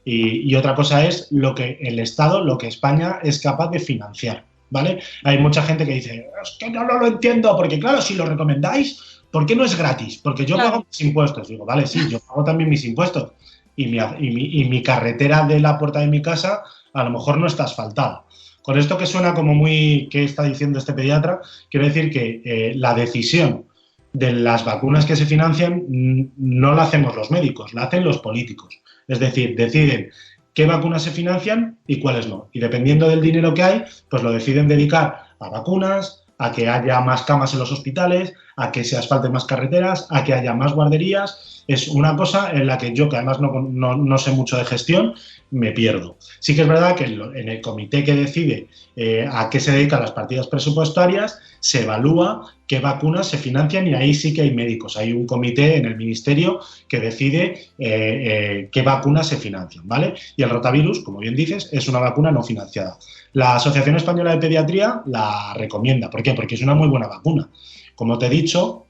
y otra cosa es lo que el Estado, lo que España es capaz de financiar, ¿vale? Hay mucha gente que dice, es que no lo entiendo, porque claro, si lo recomendáis, ¿por qué no es gratis? Porque yo pago mis impuestos. Digo, vale, sí, yo pago también mis impuestos y mi carretera de la puerta de mi casa a lo mejor no está asfaltada. Con esto que suena como muy, ¿qué está diciendo este pediatra? Quiero decir que la decisión de las vacunas que se financian no la hacemos los médicos, la hacen los políticos. Es decir, deciden qué vacunas se financian y cuáles no. Y dependiendo del dinero que hay, pues lo deciden dedicar a vacunas, a que haya más camas en los hospitales, a que se asfalten más carreteras, a que haya más guarderías. Es una cosa en la que yo, que además no sé mucho de gestión, me pierdo. Sí que es verdad que en el comité que decide a qué se dedican las partidas presupuestarias, se evalúa qué vacunas se financian y ahí sí que hay médicos. Hay un comité en el ministerio que decide qué vacunas se financian, ¿vale? Y el rotavirus, como bien dices, es una vacuna no financiada. La Asociación Española de Pediatría la recomienda. ¿Por qué? Porque es una muy buena vacuna. Como te he dicho,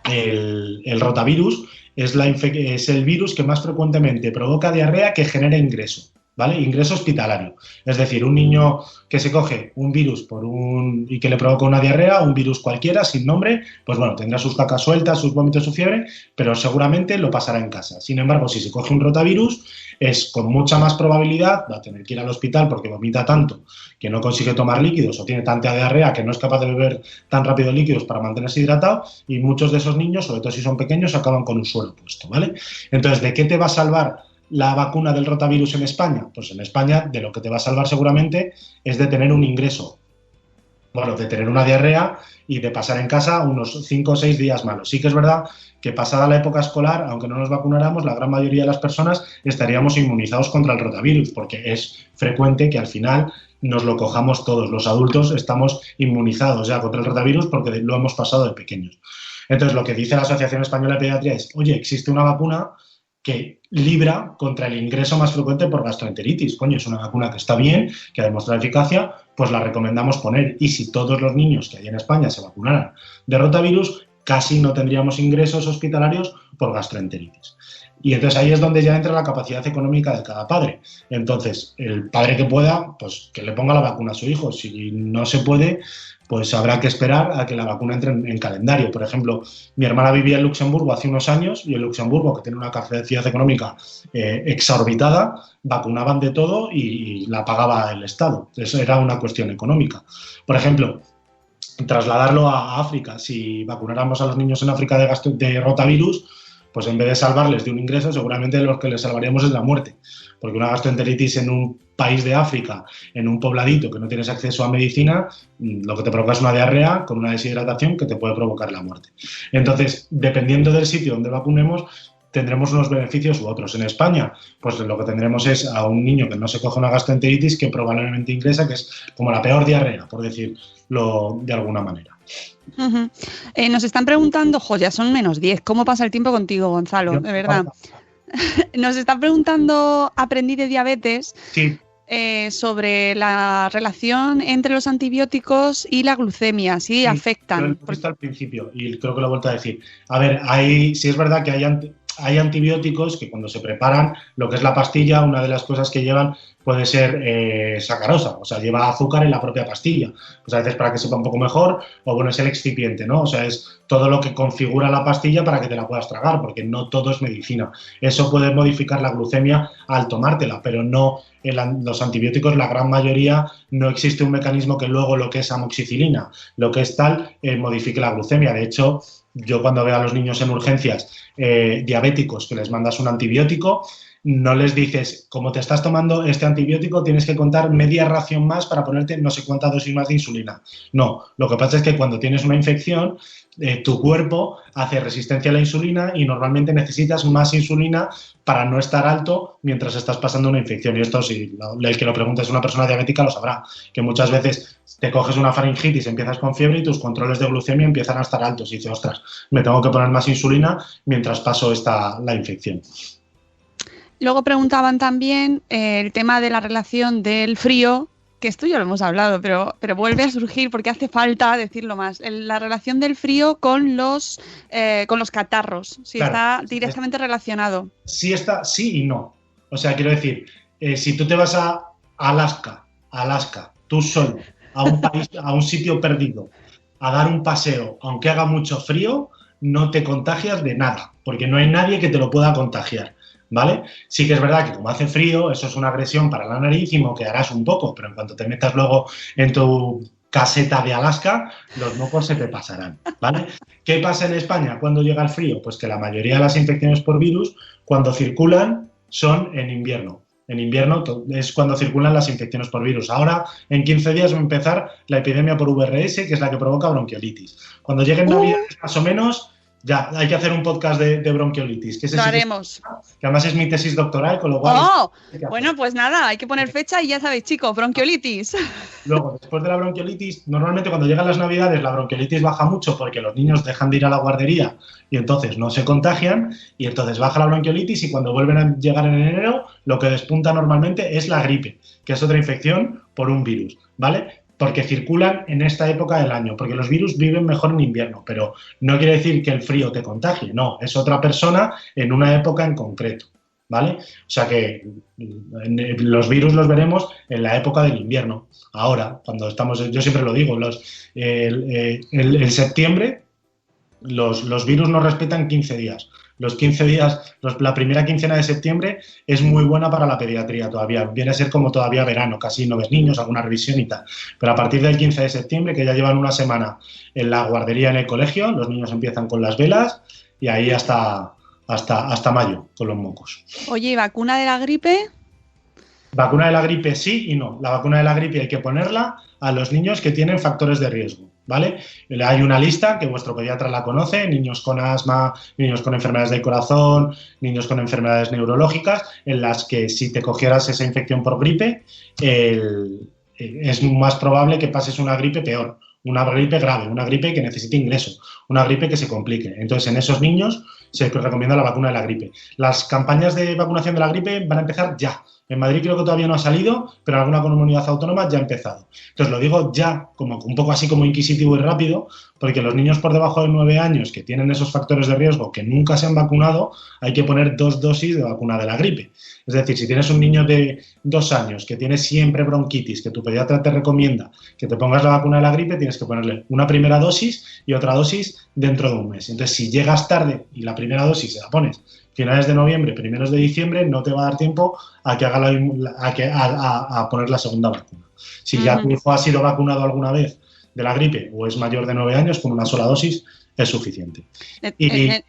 el rotavirus es el virus que más frecuentemente provoca diarrea que genera ingreso, ¿vale? Ingreso hospitalario. Es decir, un niño que se coge un virus y que le provoca una diarrea, un virus cualquiera, sin nombre, pues bueno, tendrá sus cacas sueltas, sus vómitos, su fiebre, pero seguramente lo pasará en casa. Sin embargo, si se coge un rotavirus, es con mucha más probabilidad, va a tener que ir al hospital porque vomita tanto que no consigue tomar líquidos o tiene tanta diarrea que no es capaz de beber tan rápido líquidos para mantenerse hidratado, y muchos de esos niños, sobre todo si son pequeños, acaban con un suero puesto, ¿vale? Entonces, ¿de qué te va a salvar la vacuna del rotavirus en España? Pues en España de lo que te va a salvar seguramente es de tener un ingreso, bueno, de tener una diarrea y de pasar en casa unos 5 o 6 días malos. Sí que es verdad que pasada la época escolar, aunque no nos vacunáramos, la gran mayoría de las personas estaríamos inmunizados contra el rotavirus, porque es frecuente que al final nos lo cojamos todos. Los adultos estamos inmunizados ya contra el rotavirus porque lo hemos pasado de pequeños. Entonces, lo que dice la Asociación Española de Pediatría es, oye, existe una vacuna que libra contra el ingreso más frecuente por gastroenteritis. Coño, es una vacuna que está bien, que ha demostrado eficacia, pues la recomendamos poner. Y si todos los niños que hay en España se vacunaran de rotavirus, casi no tendríamos ingresos hospitalarios por gastroenteritis. Y entonces ahí es donde ya entra la capacidad económica de cada padre. Entonces, el padre que pueda, pues que le ponga la vacuna a su hijo. Si no se puede, pues habrá que esperar a que la vacuna entre en calendario. Por ejemplo, mi hermana vivía en Luxemburgo hace unos años y en Luxemburgo, que tiene una capacidad económica exorbitada, vacunaban de todo y la pagaba el Estado. Eso era una cuestión económica. Por ejemplo, trasladarlo a África. Si vacunáramos a los niños en África de rotavirus, pues en vez de salvarles de un ingreso, seguramente lo que les salvaríamos es la muerte. Porque una gastroenteritis en un país de África, en un pobladito que no tienes acceso a medicina, lo que te provoca es una diarrea con una deshidratación que te puede provocar la muerte. Entonces, dependiendo del sitio donde vacunemos, tendremos unos beneficios u otros. En España, pues lo que tendremos es a un niño que no se coge una gastroenteritis que probablemente ingresa, que es como la peor diarrea, por decirlo de alguna manera. Uh-huh. Nos están preguntando, ya son -10, ¿cómo pasa el tiempo contigo, Gonzalo? De verdad. Nos están preguntando Aprendí de Diabetes Sí. Sobre la relación entre los antibióticos y la glucemia, si afectan. Lo he visto al principio y creo que lo he vuelto a decir. A ver, sí es verdad que hay antibióticos que cuando se preparan, lo que es la pastilla, una de las cosas que llevan puede ser sacarosa, o sea, lleva azúcar en la propia pastilla. Pues a veces para que sepa un poco mejor, o bueno, es el excipiente, ¿no? O sea, es todo lo que configura la pastilla para que te la puedas tragar, porque no todo es medicina. Eso puede modificar la glucemia al tomártela, pero no los antibióticos, la gran mayoría, no existe un mecanismo que luego lo que es amoxicilina, lo que es tal, modifique la glucemia. De hecho, yo cuando veo a los niños en urgencias diabéticos que les mandas un antibiótico, no les dices, como te estás tomando este antibiótico, tienes que contar media ración más para ponerte no sé cuánta dosis más de insulina. No, lo que pasa es que cuando tienes una infección, tu cuerpo hace resistencia a la insulina y normalmente necesitas más insulina para no estar alto mientras estás pasando una infección. Y esto, si el que lo pregunte es una persona diabética, lo sabrá, que muchas veces te coges una faringitis, empiezas con fiebre y tus controles de glucemia empiezan a estar altos. Y dices, ostras, me tengo que poner más insulina mientras paso la infección. Luego preguntaban también el tema de la relación del frío, que esto ya lo hemos hablado, pero vuelve a surgir porque hace falta decirlo más. La relación del frío con los catarros, si claro, está directamente relacionado. Sí está, sí y no. O sea, quiero decir, si tú te vas a Alaska, tú solo, a un sitio perdido, a dar un paseo, aunque haga mucho frío, no te contagias de nada, porque no hay nadie que te lo pueda contagiar. ¿Vale? Sí que es verdad que como hace frío, eso es una agresión para la nariz y moquearás un poco, pero en cuanto te metas luego en tu caseta de Alaska, los mocos se te pasarán, ¿vale? ¿Qué pasa en España cuando llega el frío? Pues que la mayoría de las infecciones por virus, cuando circulan, son en invierno. En invierno es cuando circulan las infecciones por virus. Ahora, en 15 días va a empezar la epidemia por VRS, que es la que provoca bronquiolitis. Cuando lleguen Navidades, más o menos, ya, hay que hacer un podcast de bronquiolitis. Que lo haremos. Que además es mi tesis doctoral, con lo cual... ¡Oh! Bueno, pues nada, hay que poner fecha y ya sabéis, chicos, bronquiolitis. Luego, después de la bronquiolitis, normalmente cuando llegan las Navidades la bronquiolitis baja mucho porque los niños dejan de ir a la guardería y entonces no se contagian y entonces baja la bronquiolitis y cuando vuelven a llegar en enero lo que despunta normalmente es la gripe, que es otra infección por un virus, ¿vale? Porque circulan en esta época del año, porque los virus viven mejor en invierno, pero no quiere decir que el frío te contagie, no, es otra persona en una época en concreto, ¿vale? O sea que los virus los veremos en la época del invierno. Ahora, cuando estamos, yo siempre lo digo, el septiembre los virus nos respetan 15 días. Los 15 días, la primera quincena de septiembre es muy buena para la pediatría todavía. Viene a ser como todavía verano, casi no ves niños, alguna revisión y tal. Pero a partir del 15 de septiembre, que ya llevan una semana en la guardería, en el colegio, los niños empiezan con las velas y ahí hasta mayo con los mocos. Oye, ¿y vacuna de la gripe? Vacuna de la gripe sí y no. La vacuna de la gripe hay que ponerla a los niños que tienen factores de riesgo, ¿vale? Hay una lista que vuestro pediatra la conoce, niños con asma, niños con enfermedades del corazón, niños con enfermedades neurológicas, en las que si te cogieras esa infección por gripe, es más probable que pases una gripe peor, una gripe grave, una gripe que necesite ingreso, una gripe que se complique. Entonces, en esos niños se recomienda la vacuna de la gripe. Las campañas de vacunación de la gripe van a empezar ya. En Madrid creo que todavía no ha salido, pero en alguna comunidad autónoma ya ha empezado. Entonces, lo digo ya, como un poco así como inquisitivo y rápido, porque los niños por debajo de 9 años que tienen esos factores de riesgo que nunca se han vacunado, hay que poner 2 dosis de vacuna de la gripe. Es decir, si tienes un niño de 2 años que tiene siempre bronquitis, que tu pediatra te recomienda que te pongas la vacuna de la gripe, tienes que ponerle una primera dosis y otra dosis dentro de un mes. Entonces, si llegas tarde y la primera dosis se la pones finales de noviembre, primeros de diciembre, no te va a dar tiempo a que haga a poner la segunda vacuna. Si ya tu hijo ha sido vacunado alguna vez de la gripe o es mayor de 9 años, con una sola dosis es suficiente. En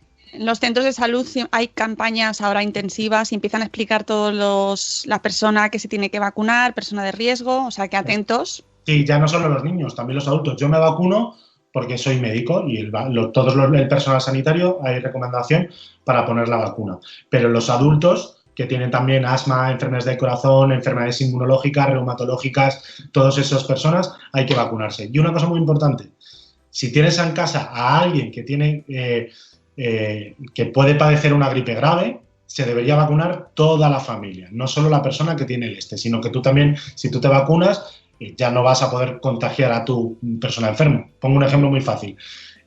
los centros de salud hay campañas ahora intensivas y empiezan a explicar todos la persona que se tiene que vacunar, persona de riesgo, o sea que atentos. Sí, ya no solo los niños, también los adultos. Yo me vacuno porque soy médico y el personal sanitario hay recomendación para poner la vacuna. Pero los adultos que tienen también asma, enfermedades del corazón, enfermedades inmunológicas, reumatológicas, todas esas personas hay que vacunarse. Y una cosa muy importante, si tienes en casa a alguien que tiene que puede padecer una gripe grave, se debería vacunar toda la familia, no solo la persona que tiene el sino que tú también, si tú te vacunas, ya no vas a poder contagiar a tu persona enferma. Pongo un ejemplo muy fácil.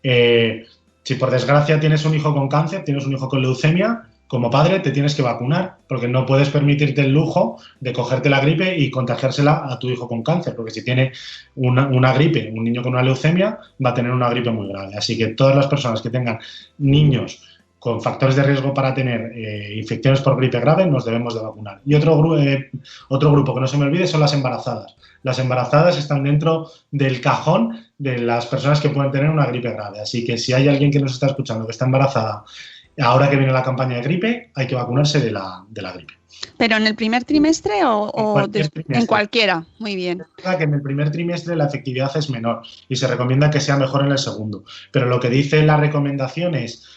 Si por desgracia tienes un hijo con cáncer, tienes un hijo con leucemia, como padre te tienes que vacunar porque no puedes permitirte el lujo de cogerte la gripe y contagiársela a tu hijo con cáncer, porque si tiene una gripe, un niño con una leucemia va a tener una gripe muy grave. Así que todas las personas que tengan niños con factores de riesgo para tener infecciones por gripe grave nos debemos de vacunar. Y otro grupo que no se me olvide son las embarazadas. Las embarazadas están dentro del cajón de las personas que pueden tener una gripe grave. Así que si hay alguien que nos está escuchando que está embarazada, ahora que viene la campaña de gripe, hay que vacunarse de la gripe. ¿Pero en el primer trimestre o en cualquiera? Muy bien. Es verdad que en el primer trimestre la efectividad es menor y se recomienda que sea mejor en el segundo. Pero lo que dice la recomendación es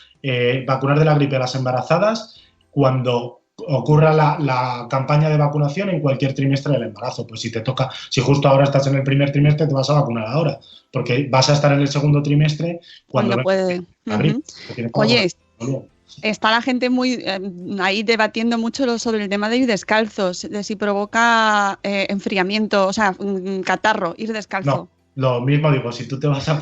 vacunar de la gripe a las embarazadas cuando ocurra la campaña de vacunación en cualquier trimestre del embarazo. Pues si justo ahora estás en el primer trimestre, te vas a vacunar ahora, porque vas a estar en el segundo trimestre cuando puede. Oye, está la gente muy ahí debatiendo mucho sobre el tema de ir descalzos, de si provoca enfriamiento, o sea, catarro, ir descalzo. No, lo mismo digo, si tú te vas a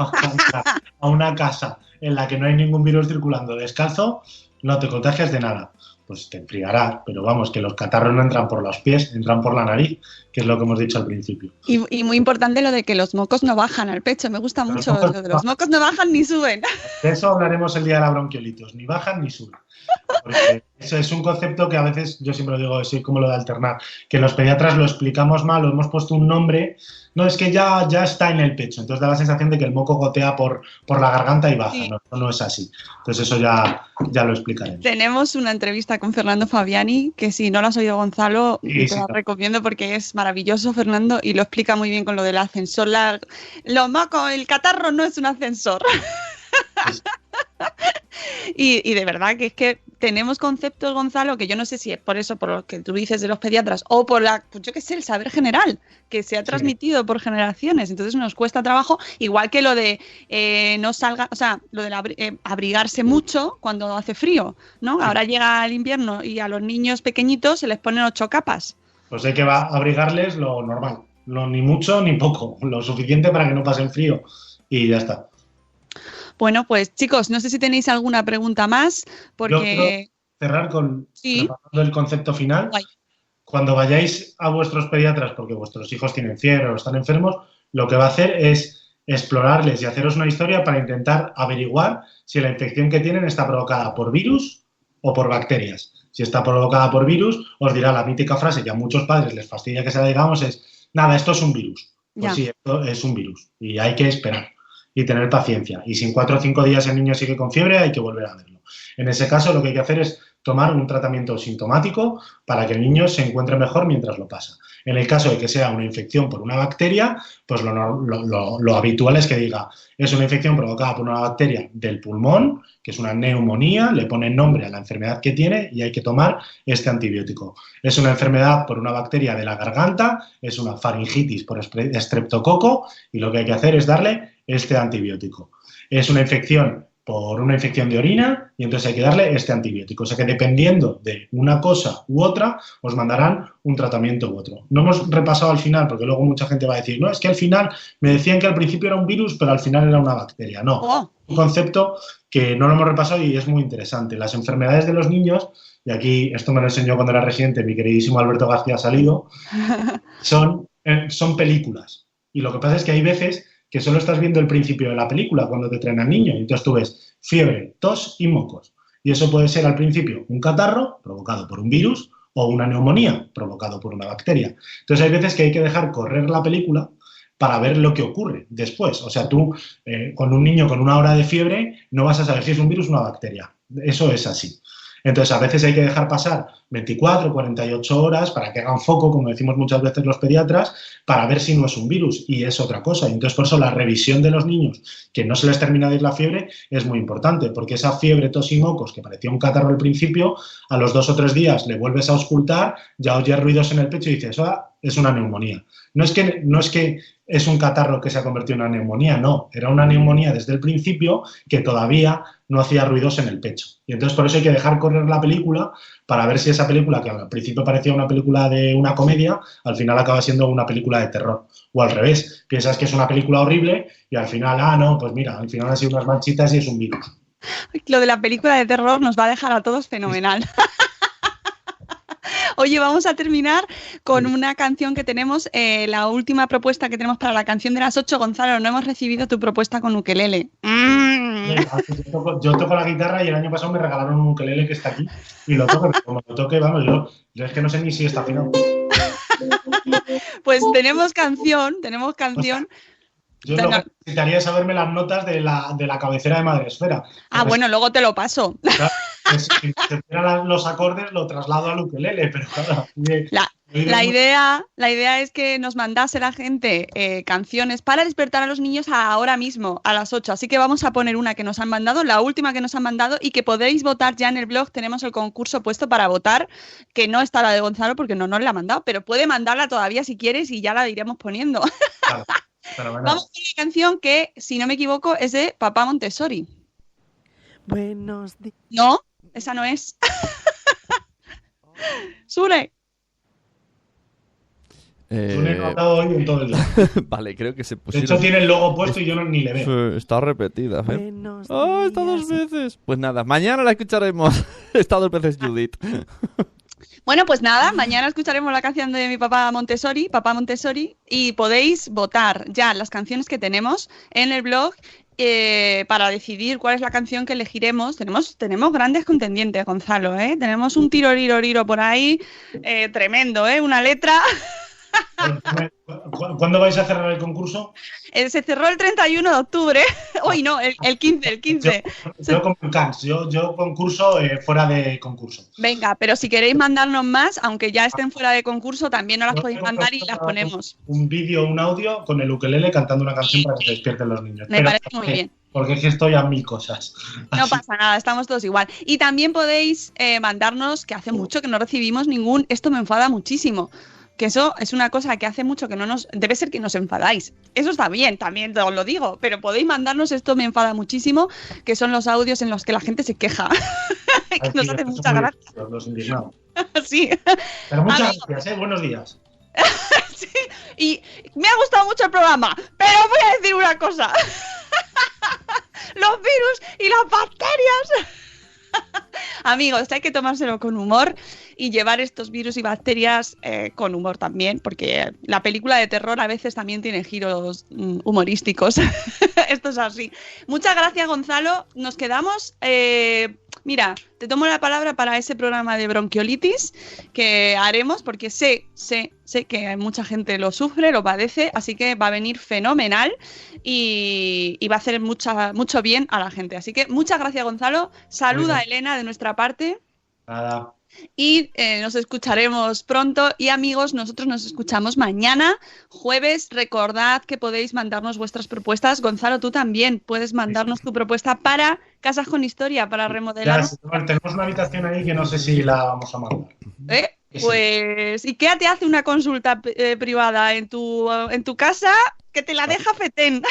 una casa en la que no hay ningún virus circulando descalzo, no te contagias de nada. Pues te enfriará, pero vamos, que los catarros no entran por los pies, entran por la nariz, que es lo que hemos dicho al principio. Y muy importante lo de que los mocos no bajan al pecho, me gusta mucho lo de los mocos no bajan ni suben. De eso hablaremos el día de la bronquiolitis, ni bajan ni suben. Porque eso es un concepto que a veces, yo siempre lo digo, es como lo de alternar, que los pediatras lo explicamos mal, lo hemos puesto un nombre, no, es que ya está en el pecho, entonces da la sensación de que el moco gotea por la garganta y baja, sí. No es así. Entonces eso ya lo explicaremos. Tenemos una entrevista con Fernando Fabiani, que si no lo has oído, Gonzalo, te la recomiendo porque es maravilloso, Fernando, y lo explica muy bien con lo del ascensor. Los mocos, el catarro no es un ascensor. Sí. Y de verdad que es que tenemos conceptos, Gonzalo, que yo no sé si es por eso, por lo que tú dices de los pediatras, o por el saber general que se ha transmitido por generaciones. Entonces nos cuesta trabajo, igual que lo de no salga, o sea, lo de abrigarse mucho cuando hace frío, ¿no? Sí. Ahora llega el invierno y a los niños pequeñitos se les ponen 8 capas. Pues hay que abrigarles lo normal, ni mucho ni poco, lo suficiente para que no pasen frío y ya está. Bueno, pues chicos, no sé si tenéis alguna pregunta más, porque... Yo quiero cerrar con el concepto final. Guay. Cuando vayáis a vuestros pediatras, porque vuestros hijos tienen fiebre o están enfermos, lo que va a hacer es explorarles y haceros una historia para intentar averiguar si la infección que tienen está provocada por virus o por bacterias. Si está provocada por virus, os dirá la mítica frase que a muchos padres les fastidia que se la digamos, es, nada, esto es un virus. Pues sí, esto es un virus y hay que esperar y tener paciencia. Y si en 4 o 5 días el niño sigue con fiebre, hay que volver a verlo. En ese caso, lo que hay que hacer es tomar un tratamiento sintomático para que el niño se encuentre mejor mientras lo pasa. En el caso de que sea una infección por una bacteria, pues lo habitual es que diga, es una infección provocada por una bacteria del pulmón, que es una neumonía, le ponen nombre a la enfermedad que tiene y hay que tomar este antibiótico. Es una enfermedad por una bacteria de la garganta, es una faringitis por estreptococo y lo que hay que hacer es darle este antibiótico. Es una infección por una infección de orina y entonces hay que darle este antibiótico. O sea que dependiendo de una cosa u otra, os mandarán un tratamiento u otro. No hemos repasado al final, porque luego mucha gente va a decir, no, es que al final me decían que al principio era un virus, pero al final era una bacteria. No, un concepto que no lo hemos repasado y es muy interesante. Las enfermedades de los niños, y aquí esto me lo enseñó cuando era residente mi queridísimo Alberto García Salido, son películas. Y lo que pasa es que hay veces que solo estás viendo el principio de la película cuando te traen al niño. Y entonces tú ves fiebre, tos y mocos. Y eso puede ser al principio un catarro provocado por un virus o una neumonía provocado por una bacteria. Entonces hay veces que hay que dejar correr la película para ver lo que ocurre después. O sea, tú con un niño con 1 hora de fiebre no vas a saber si es un virus o una bacteria. Eso es así. Entonces, a veces hay que dejar pasar 24, 48 horas para que hagan foco, como decimos muchas veces los pediatras, para ver si no es un virus y es otra cosa. Y entonces, por eso la revisión de los niños, que no se les termina de ir la fiebre, es muy importante, porque esa fiebre, tos y mocos, que parecía un catarro al principio, a los 2 o 3 días le vuelves a auscultar, ya oyes ruidos en el pecho y dices, es una neumonía. No es que es un catarro que se ha convertido en una neumonía, no. Era una neumonía desde el principio que todavía no hacía ruidos en el pecho. Y entonces por eso hay que dejar correr la película para ver si esa película, que al principio parecía una película de una comedia, al final acaba siendo una película de terror. O al revés, piensas que es una película horrible y al final, no, pues mira, al final han sido unas manchitas y es un virus. Lo de la película de terror nos va a dejar a todos fenomenal. Oye, vamos a terminar con una canción que tenemos, la última propuesta que tenemos para la canción de las 8. Gonzalo, no hemos recibido tu propuesta con ukelele. Yo toco la guitarra y el año pasado me regalaron un ukelele que está aquí y lo toco, pero como lo toque, vamos, yo es que no sé ni si está afinado. Pues tenemos canción. Yo lo que necesitaría es saberme las notas de la cabecera de Madresfera. Bueno, luego te lo paso. Claro, si se esperan los acordes, lo traslado al ukelele, pero claro. La idea es que nos mandase la gente canciones para despertar a los niños ahora mismo, a las 8. Así que vamos a poner una que nos han mandado, la última que nos han mandado, y que podéis votar ya en el blog. Tenemos el concurso puesto para votar, que no está la de Gonzalo porque no nos la ha mandado, pero puede mandarla todavía si quieres y ya la iremos poniendo. Claro, fenomenal. Vamos con una canción que, si no me equivoco, es de Papá Montessori. Buenos días. No, esa no es. Sune. Sune no ha estado hoy en todo el día. Vale, creo que se De pusieron... hecho, tiene el logo puesto y yo ni le veo. Está repetida. Buenos Está 2 veces. Pues nada, mañana la escucharemos. Está 2 veces Judith. Bueno, pues nada, mañana escucharemos la canción de mi Papá Montessori, y podéis votar ya las canciones que tenemos en el blog para decidir cuál es la canción que elegiremos. Tenemos grandes contendientes, Gonzalo, ¿eh? Tenemos un tiroriro por ahí tremendo, ¿eh? Una letra... ¿Cuándo vais a cerrar el concurso? Se cerró el 31 de octubre. Hoy no, el 15. Yo concurso fuera de concurso. Venga, pero si queréis mandarnos más, aunque ya estén fuera de concurso, también nos las podéis mandar y las ponemos. Un vídeo, un audio con el ukelele cantando una canción para que se despierten los niños. Me parece muy bien. Porque es que estoy a 1000 cosas. No pasa nada, estamos todos igual. Y también podéis mandarnos, que hace mucho que no recibimos ningún... Esto me enfada muchísimo. Que eso es una cosa que hace mucho que no nos... Debe ser que nos enfadáis. Eso está bien, también os lo digo. Pero podéis mandarnos, esto me enfada muchísimo, que son los audios en los que la gente se queja. Que nos hace mucha gracia. Los indignados. Sí. Pero muchas gracias, buenos días. Sí, y me ha gustado mucho el programa, pero voy a decir una cosa. Los virus y las bacterias... Amigos, hay que tomárselo con humor y llevar estos virus y bacterias con humor también, porque la película de terror a veces también tiene giros humorísticos. Esto es así. Muchas gracias, Gonzalo. Nos quedamos... mira, te tomo la palabra para ese programa de bronquiolitis que haremos, porque sé que mucha gente lo sufre, lo padece, así que va a venir fenomenal y va a hacer mucho bien a la gente. Así que muchas gracias, Gonzalo. Saluda a Elena de nuestra parte. Nada. Y nos escucharemos pronto. Y amigos, nosotros nos escuchamos mañana, jueves. Recordad que podéis mandarnos vuestras propuestas. Gonzalo, tú también puedes mandarnos tu propuesta para Casas con Historia, para remodelar. Ya, tenemos una habitación ahí que no sé si la vamos a mandar. Pues IKEA te hace una consulta privada en tu casa que te la deja fetén.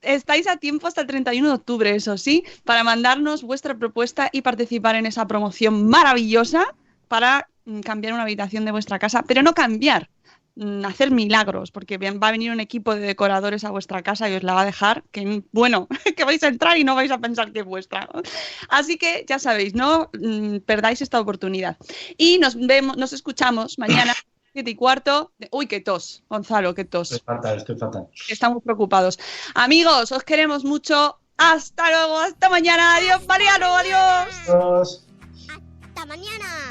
Estáis a tiempo hasta el 31 de octubre, eso sí, para mandarnos vuestra propuesta y participar en esa promoción maravillosa para cambiar una habitación de vuestra casa, pero no cambiar, hacer milagros, porque va a venir un equipo de decoradores a vuestra casa y os la va a dejar, que bueno, que vais a entrar y no vais a pensar que es vuestra. Así que ya sabéis, no perdáis esta oportunidad. Y nos escuchamos mañana. 7:15. Uy, qué tos, Gonzalo, qué tos. Estoy fatal. Estamos preocupados. Amigos, os queremos mucho. Hasta luego, hasta mañana. Adiós, Mariano, adiós. Adiós. Hasta mañana.